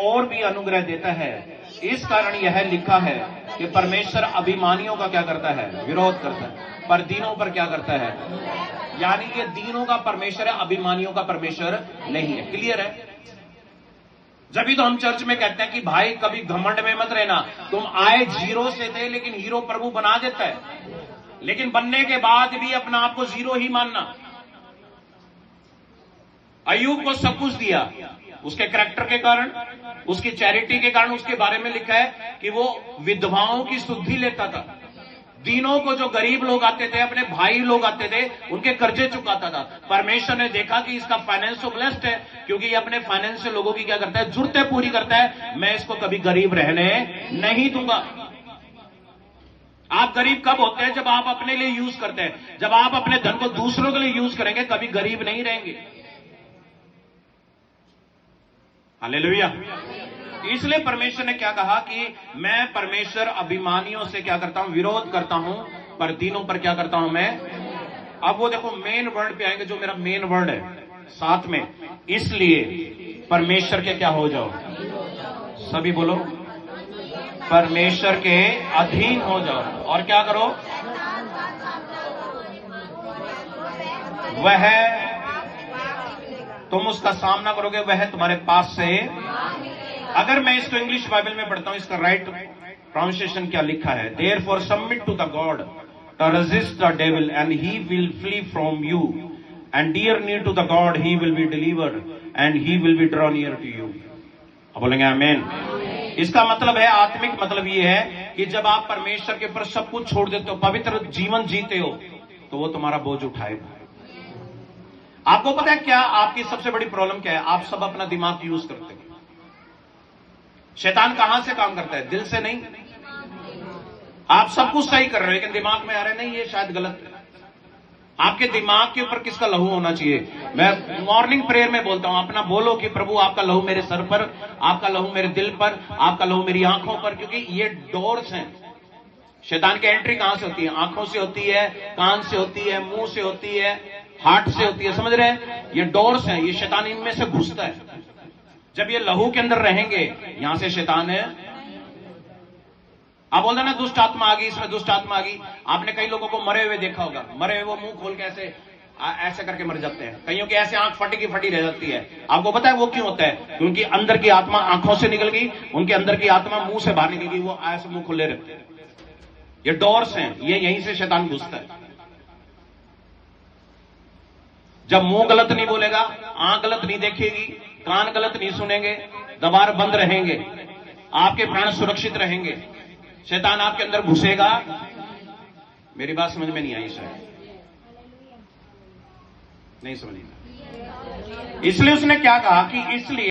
और भी अनुग्रह देता है। इस कारण यह लिखा है कि परमेश्वर अभिमानियों का क्या करता है? विरोध करता है, पर दीनों पर क्या करता है? यानी ये दीनों का परमेश्वर है, अभिमानियों का परमेश्वर नहीं है। क्लियर है? जब तो हम चर्च में कहते हैं कि भाई कभी घमंड में मत रहना, तुम आए जीरो से थे लेकिन हीरो प्रभु बना देता है, लेकिन बनने के बाद भी अपना आप को जीरो ही मानना। अय्यूब को सब कुछ दिया उसके कैरेक्टर के कारण, उसकी चैरिटी के कारण। उसके बारे में लिखा है कि वो विधवाओं की सुधि लेता था, दीनों को, जो गरीब लोग आते थे, अपने भाई लोग आते थे, उनके कर्जे चुकाता था। परमेश्वर ने देखा कि इसका फाइनेंस तो ब्लेस्ड है, क्योंकि ये अपने फाइनेंस से लोगों की क्या करता है? जरूरतें पूरी करता है। मैं इसको कभी गरीब रहने नहीं दूंगा। आप गरीब कब होते हैं? जब आप अपने लिए यूज करते हैं। जब आप अपने धन को दूसरों के लिए यूज करेंगे, कभी गरीब नहीं रहेंगे। हालेलुया। इसलिए परमेश्वर ने क्या कहा कि मैं परमेश्वर अभिमानियों से क्या करता हूं? विरोध करता हूं, पर दीनों पर क्या करता हूं मैं? अब वो देखो मेन वर्ड पे आएंगे, जो मेरा मेन वर्ड है साथ में। इसलिए परमेश्वर के क्या हो जाओ? सभी बोलो, परमेश्वर के अधीन हो जाओ। और क्या करो? वह तुम उसका सामना करोगे, वह तुम्हारे पास से। अगर मैं इसको इंग्लिश बाइबल में पढ़ता हूं, इसका राइट प्रोनाउंसिएशन क्या लिखा है? Therefore submit to the god, to resist the devil and he will flee from you, and dear near to the God he will be delivered and he will be draw near to you। अब बोलेंगे आमीन। इसका मतलब है, आत्मिक मतलब ये है कि जब आप परमेश्वर के ऊपर सब कुछ छोड़ देते हो, पवित्र जीवन जीते हो, तो वो तुम्हारा बोझ उठाएगा। आपको पता है क्या आपकी सबसे बड़ी प्रॉब्लम क्या है? आप सब अपना दिमाग यूज करते हैं। शैतान कहां से काम करता है? दिल से नहीं। आप सब कुछ सही कर रहे हो, लेकिन दिमाग में आ रहे नहीं, ये शायद गलत है। आपके दिमाग के ऊपर किसका लहू होना चाहिए? मैं मॉर्निंग प्रेयर में बोलता हूं, अपना बोलो कि प्रभु आपका लहू मेरे सर पर, आपका लहू मेरे दिल पर, आपका लहू मेरी आंखों पर, क्योंकि ये डोर्स हैं। शैतान की एंट्री कहां से होती है? आंखों से होती है, कान से होती है, मुंह से होती है, हार्ट से होती है। समझ रहे हैं? ये डोर्स हैं, ये शैतान इनमें से घुसता है। जब ये लहू के अंदर रहेंगे, यहां से शैतान है। आप बोलते ना दुष्ट आत्मा आ गई, इसमें दुष्ट आत्मा आ गई। आपने कई लोगों को मरे हुए देखा होगा, मरे हुए वो मुंह खोल के ऐसे करके मर जाते हैं। कईयों की ऐसे आंख फटी की फटी रह जाती है। आपको पता है वो क्यों होता है? क्योंकि अंदर की आत्मा आंखों से निकल गई, उनके अंदर की आत्मा मुंह से बाहर निकल गई, वो ऐसे मुंह खुले रहते हैं। ये डोर्स हैं, ये यहीं से शैतान घुसता है। जब मुंह गलत नहीं बोलेगा, आंख गलत नहीं देखेगी, कान गलत नहीं सुनेंगे, दबार बंद रहेंगे, आपके प्राण सुरक्षित रहेंगे, शैतान आपके अंदर घुसेगा। मेरी बात समझ में नहीं आई शायद, नहीं समझी। इसलिए उसने क्या कहा कि इसलिए